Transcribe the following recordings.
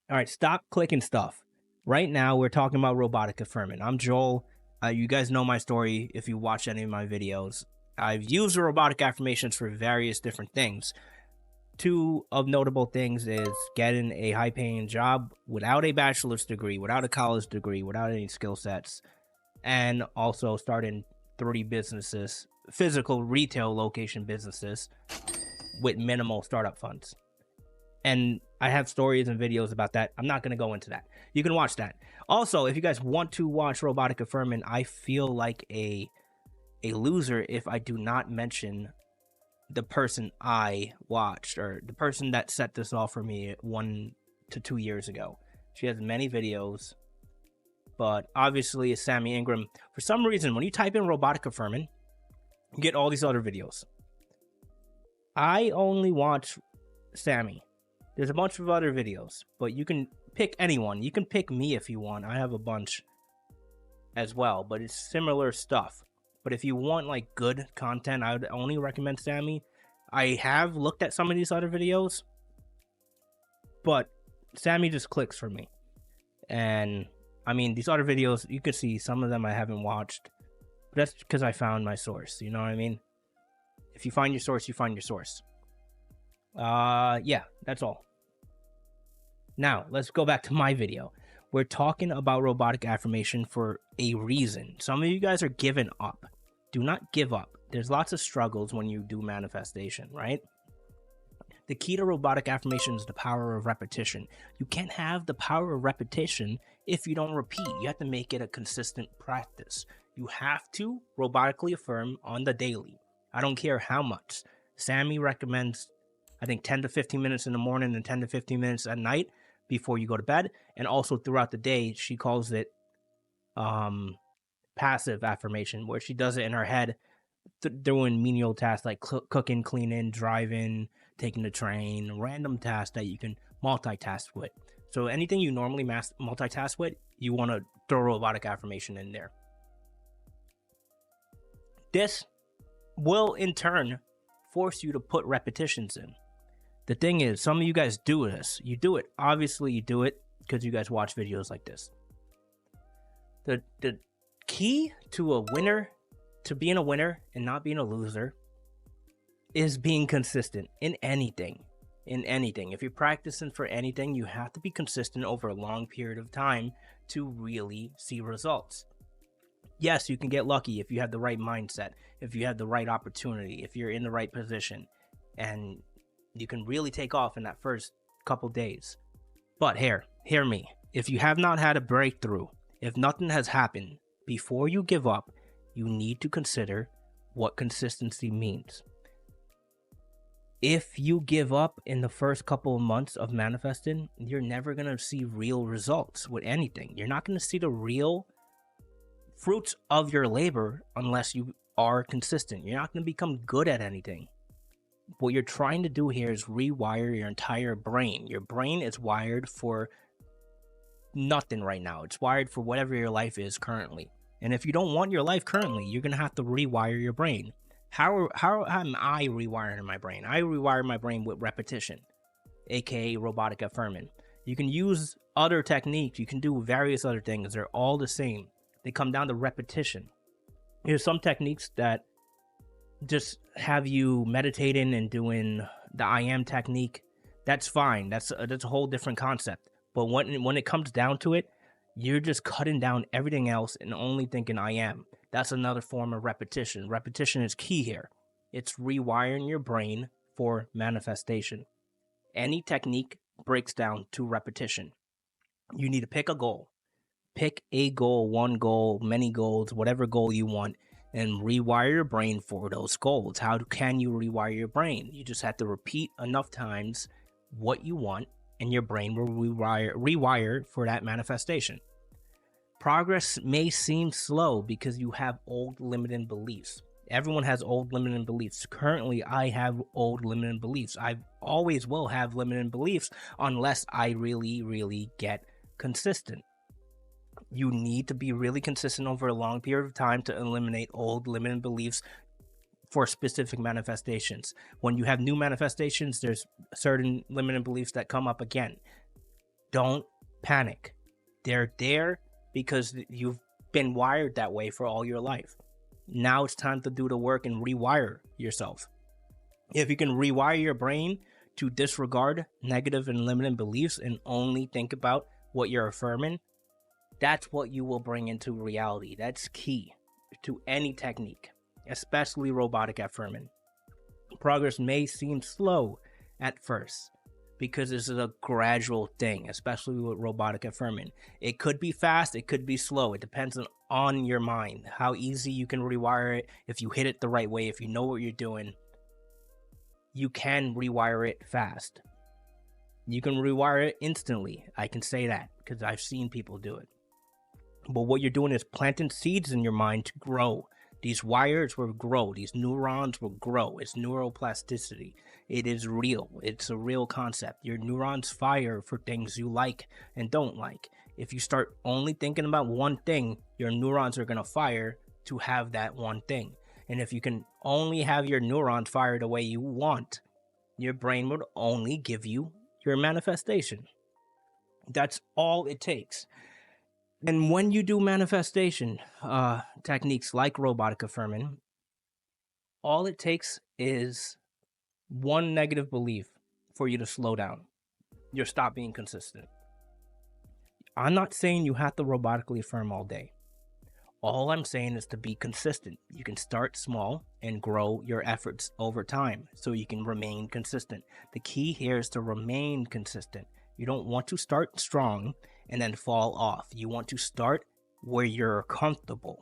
All right, stop clicking stuff. Right now, we're talking about robotic affirming. I'm Joel. You guys know my story if you watch any of my videos. I've used robotic affirmations for various different things. Two of notable things is getting a high-paying job without a bachelor's degree, without a college degree, without any skill sets, and also starting 3 businesses, physical retail location businesses with minimal startup funds. And I have stories and videos about that. I'm not going to go into that. You can watch that. Also, if you guys want to watch Robotic Affirming, I feel like a loser if I do not mention the person I watched, or the person that set this off for me 1 to 2 years ago. She has many videos, but obviously it's Sammy Ingram. For some reason, when you type in Robotic Affirming, you get all these other videos. I only watch Sammy. There's a bunch of other videos, but you can pick anyone. You can pick me if you want. I have a bunch as well, but it's similar stuff. But if you want like good content, I would only recommend Sammy. I have looked at some of these other videos, but Sammy just clicks for me. And I mean, these other videos, you can see some of them I haven't watched, but that's because I found my source. You know what I mean? If you find your source, you find your source. Yeah, that's all. Now, let's go back to my video. We're talking about robotic affirmation for a reason. Some of you guys are giving up. Do not give up. There's lots of struggles when you do manifestation, right? The key to robotic affirmation is the power of repetition. You can't have the power of repetition if you don't repeat. You have to make it a consistent practice. You have to robotically affirm on the daily. I don't care how much. Sammy recommends, I think, 10 to 15 minutes in the morning and 10 to 15 minutes at night before you go to bed. And also throughout the day, she calls it passive affirmation, where she does it in her head, doing menial tasks like cooking, cleaning, driving, taking the train, random tasks that you can multitask with. So anything you normally multitask with, you want to throw robotic affirmation in there. This will in turn force you to put repetitions in. The thing is, some of you guys do this. You do it. Obviously, you do it because you guys watch videos like this. The key to a winner, to being a winner and not being a loser, is being consistent in anything. In anything. If you're practicing for anything, you have to be consistent over a long period of time to really see results. Yes, you can get lucky if you have the right mindset, if you have the right opportunity, if you're in the right position, and you can really take off in that first couple days. But hear me. If you have not had a breakthrough, if nothing has happened, before you give up, you need to consider what consistency means. If you give up in the first couple of months of manifesting, you're never going to see real results with anything. You're not going to see the real fruits of your labor unless you are consistent. You're not going to become good at anything. What you're trying to do here is rewire your entire brain. Your brain is wired for nothing right now. It's wired for whatever your life is currently. And if you don't want your life currently, you're going to have to rewire your brain. How am I rewiring my brain? I rewire my brain with repetition, aka robotic affirming. You can use other techniques. You can do various other things. They're all the same. They come down to repetition. There's some techniques that just have you meditating and doing the I am technique. That's fine. That's a whole different concept. But when it comes down to it, you're just cutting down everything else and only thinking I am. That's another form of repetition. Repetition is key here. It's rewiring your brain for manifestation. Any technique breaks down to repetition. You need to pick a goal. Pick a goal, one goal, many goals, whatever goal you want, and rewire your brain for those goals. How can you rewire your brain? You just have to repeat enough times what you want, and your brain will rewire for that manifestation. Progress may seem slow because you have old limiting beliefs. Everyone has old limiting beliefs. Currently, I have old limiting beliefs. I always will have limiting beliefs unless I really get consistent. You need to be really consistent over a long period of time to eliminate old limiting beliefs for specific manifestations. When you have new manifestations, there's certain limiting beliefs that come up again. Don't panic. They're there because you've been wired that way for all your life. Now it's time to do the work and rewire yourself. If you can rewire your brain to disregard negative and limiting beliefs and only think about what you're affirming, that's what you will bring into reality. That's key to any technique, especially robotic affirming. Progress may seem slow at first because this is a gradual thing, especially with robotic affirming. It could be fast, it could be slow. It depends on your mind, how easy you can rewire it. If you hit it the right way, if you know what you're doing, you can rewire it fast. You can rewire it instantly. I can say that because I've seen people do it. But what you're doing is planting seeds in your mind to grow. These wires will grow. These neurons will grow. It's neuroplasticity. It is real. It's a real concept. Your neurons fire for things you like and don't like. If you start only thinking about one thing, your neurons are going to fire to have that one thing. And if you can only have your neurons fire the way you want, your brain would only give you your manifestation. That's all it takes. And when you do manifestation techniques like robotic affirming, all it takes is one negative belief for you to slow down. You'll stop being consistent. I'm not saying you have to robotically affirm all day. All I'm saying is to be consistent. You can start small and grow your efforts over time so you can remain consistent. The key here is to remain consistent. You don't want to start strong and then fall off. You want to start where you're comfortable.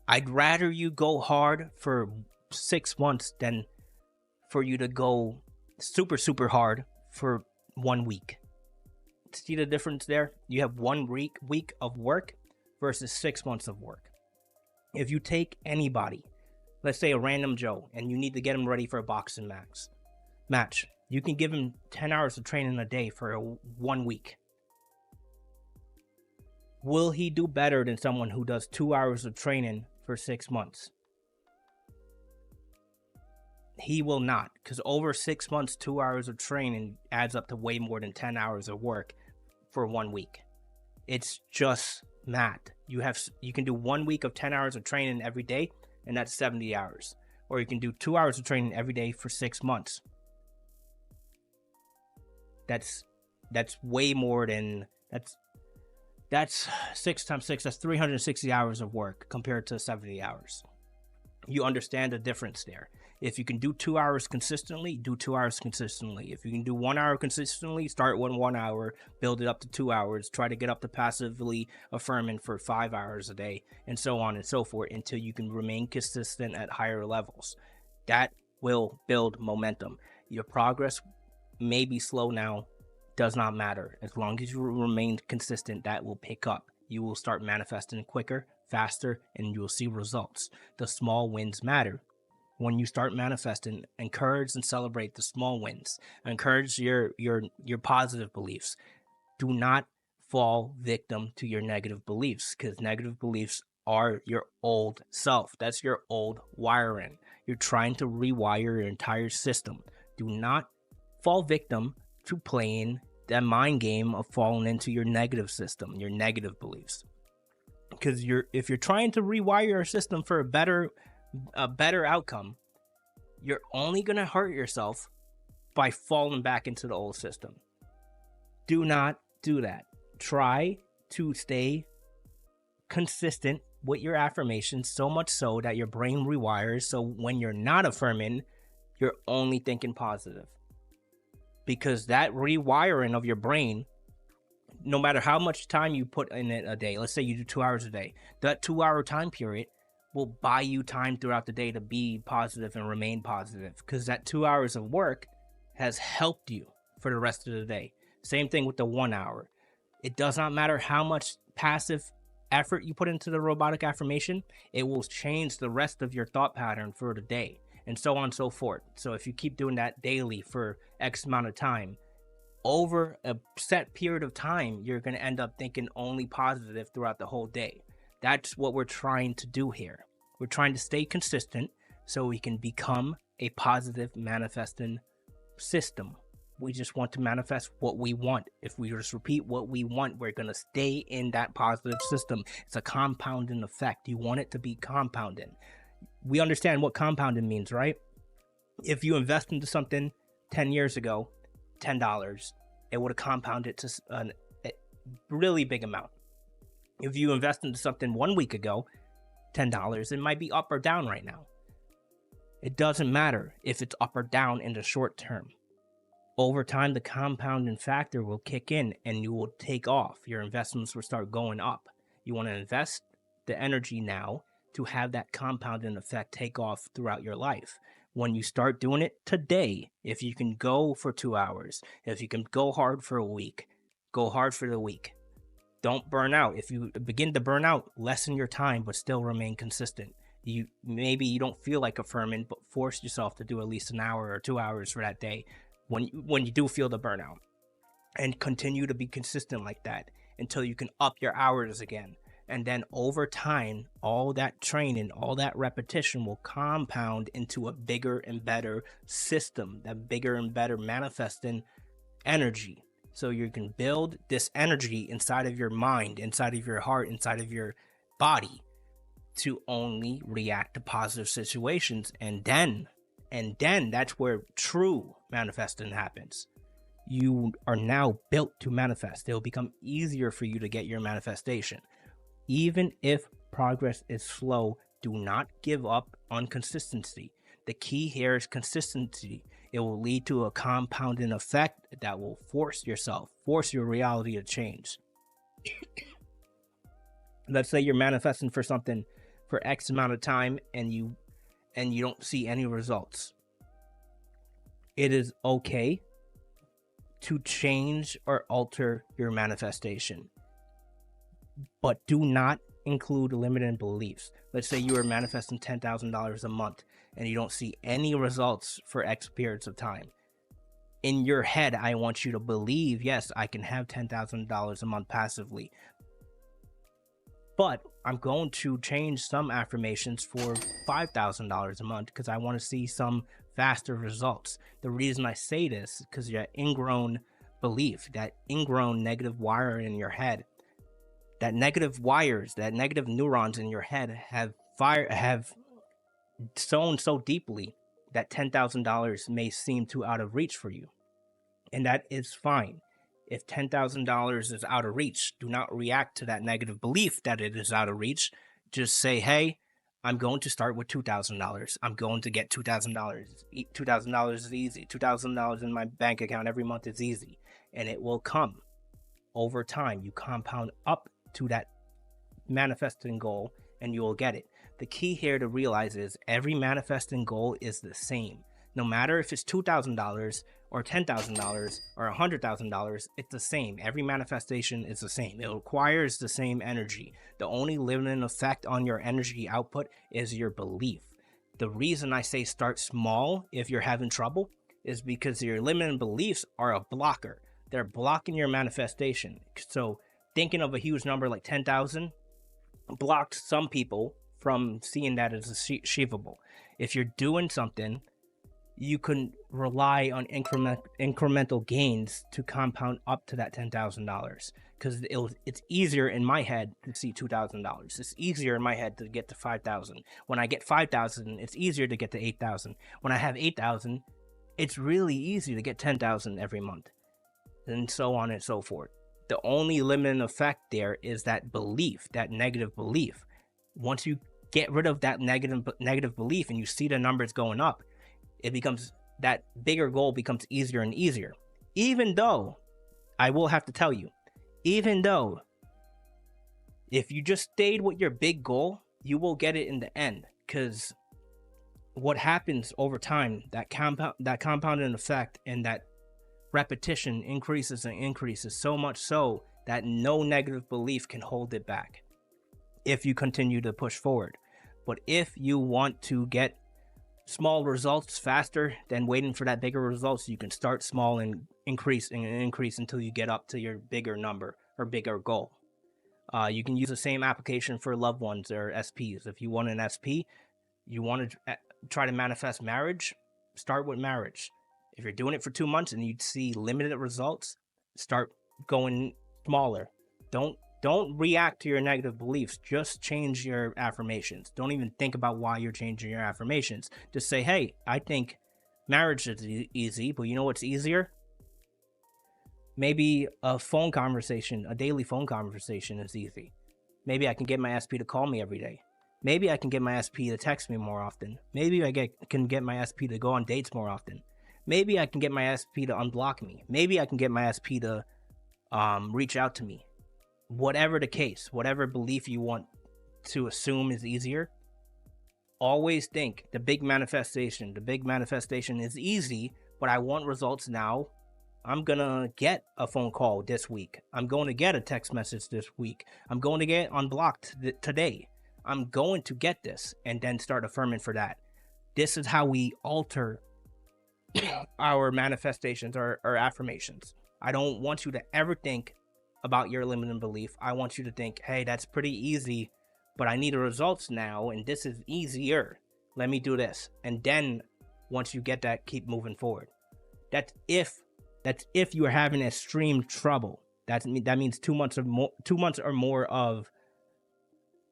I'd rather you go hard for 6 months than for you to go super, super hard for 1 week. See the difference there? You have 1 week of work versus 6 months of work. If you take anybody, let's say a random Joe, and you need to get him ready for a boxing match, you can give him 10 hours of training a day for 1 week. Will he do better than someone who does 2 hours of training for 6 months? He will not, because over 6 months, 2 hours of training adds up to way more than 10 hours of work for 1 week. It's just math. You can do 1 week of 10 hours of training every day, and that's 70 hours. Or you can do 2 hours of training every day for 6 months. That's way more than that's 6 times 6. That's 360 hours of work compared to 70 hours. You understand the difference there. If you can do 2 hours consistently, do 2 hours consistently. If you can do 1 hour consistently, start with 1 hour, build it up to 2 hours, try to get up to passively affirming for 5 hours a day, and so on and so forth until you can remain consistent at higher levels. That will build momentum. Your progress may be slow now, does not matter. As long as you remain consistent, that will pick up. You will start manifesting quicker, faster, and you will see results. The small wins matter. When you start manifesting, encourage and celebrate the small wins. Encourage your positive beliefs. Do not fall victim to your negative beliefs, because negative beliefs are your old self. That's your old wiring. You're trying to rewire your entire system. Do not fall victim to playing that mind game of falling into your negative system, your negative beliefs. Because if you're trying to rewire your system for a better outcome, you're only going to hurt yourself by falling back into the old system. Do not do that. Try to stay consistent with your affirmations, so much so that your brain rewires, so when you're not affirming, you're only thinking positive. Because that rewiring of your brain, no matter how much time you put in it a day, let's say you do 2 hours a day, that 2 hour time period will buy you time throughout the day to be positive and remain positive, because that 2 hours of work has helped you for the rest of the day. Same thing with the 1 hour. It does not matter how much passive effort you put into the robotic affirmation, it will change the rest of your thought pattern for the day, and so on and so forth. So if you keep doing that daily for X amount of time, over a set period of time, you're going to end up thinking only positive throughout the whole day. That's what we're trying to do here. We're trying to stay consistent so we can become a positive manifesting system. We just want to manifest what we want. If we just repeat what we want, we're going to stay in that positive system. It's a compounding effect. You want it to be compounding. We understand what compounding means, right? If you invest into something 10 years ago, $10, it would have compounded to a really big amount. If you invest into something 1 week ago, $10, it might be up or down right now. It doesn't matter if it's up or down in the short term. Over time, the compounding factor will kick in and you will take off. Your investments will start going up. You want to invest the energy now to have that compounding effect take off throughout your life. When you start doing it today, if you can go for 2 hours, if you can go hard for a week, go hard for the week. Don't burn out. If you begin to burn out, lessen your time, but still remain consistent. Maybe you don't feel like affirming, but force yourself to do at least an hour or 2 hours for that day when you do feel the burnout, and continue to be consistent like that until you can up your hours again. And then over time, all that training, all that repetition will compound into a bigger and better system, that bigger and better manifesting energy. So you can build this energy inside of your mind, inside of your heart, inside of your body to only react to positive situations. And then that's where true manifesting happens. You are now built to manifest. It'll become easier for you to get your manifestation. Even if progress is slow, do not give up on consistency. The key here is consistency. It will lead to a compounding effect that will force your reality to change. Let's say you're manifesting for something for X amount of time and you don't see any results. It is okay to change or alter your manifestation, but do not include limiting beliefs. Let's say you are manifesting $10,000 a month and you don't see any results for X periods of time. In your head, I want you to believe, yes, I can have $10,000 a month passively, but I'm going to change some affirmations for $5,000 a month because I want to see some faster results. The reason I say this is because your ingrown belief, that ingrown negative wire in your head, that negative wires, that negative neurons in your head have sown so deeply that $10,000 may seem too out of reach for you. And that is fine. If $10,000 is out of reach, do not react to that negative belief that it is out of reach. Just say, hey, I'm going to start with $2,000. I'm going to get $2,000. $2,000 is easy. $2,000 in my bank account every month is easy. And it will come over time. You compound up to that manifesting goal and you will get it. The key here to realize is every manifesting goal is the same. No matter if it's $2,000 or $10,000 or $100,000, it's the same. Every manifestation is the same. It requires the same energy. The only limiting effect on your energy output is your belief. The reason I say start small if you're having trouble is because your limiting beliefs are a blocker. They're blocking your manifestation. So thinking of a huge number like 10,000 blocked some people from seeing that as achievable. If you're doing something, you can rely on incremental gains to compound up to that $10,000 because it's easier in my head to see $2,000. It's easier in my head to get to 5,000. When I get 5,000, it's easier to get to 8,000. When I have 8,000, it's really easy to get 10,000 every month, and so on and so forth. The only limiting effect there is that belief, that negative belief. Once you get rid of that negative belief and you see the numbers going up, it becomes, that bigger goal becomes easier and easier. Even though, I will have to tell you, even though if you just stayed with your big goal, you will get it in the end. Because what happens over time, that compounding effect and that repetition increases and increases, so much so that no negative belief can hold it back if you continue to push forward. But if you want to get small results faster than waiting for that bigger results, you can start small and increase until you get up to your bigger number or bigger goal. You can use the same application for loved ones or SPs. If you want an SP, you want to try to manifest marriage, start with marriage. If you're doing it for 2 months and you see limited results, start going smaller. Don't react to your negative beliefs. Just change your affirmations. Don't even think about why you're changing your affirmations. Just say, hey, I think marriage is easy, but you know what's easier? Maybe a phone conversation, a daily phone conversation is easy. Maybe I can get my SP to call me every day. Maybe I can get my SP to text me more often. Maybe I can get my SP to go on dates more often. Maybe I can get my SP to unblock me. Maybe I can get my SP to reach out to me. Whatever the case, whatever belief you want to assume is easier, always think the big manifestation is easy, but I want results now. I'm gonna get a phone call this week. I'm going to get a text message this week. I'm going to get unblocked today. I'm going to get this, and then start affirming for that. This is how we alter our manifestations or affirmations. I don't want you to ever think about your limiting belief. I want you to think, hey, that's pretty easy, but I need the results now, and this is easier. Let me do this. And then once you get that, keep moving forward. That's if you are having extreme trouble. That means 2 months or more of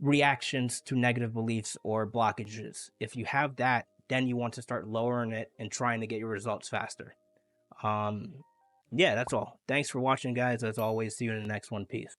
reactions to negative beliefs or blockages. If you have that, then you want to start lowering it and trying to get your results faster. Yeah, that's all. Thanks for watching, guys. As always, see you in the next one. Peace.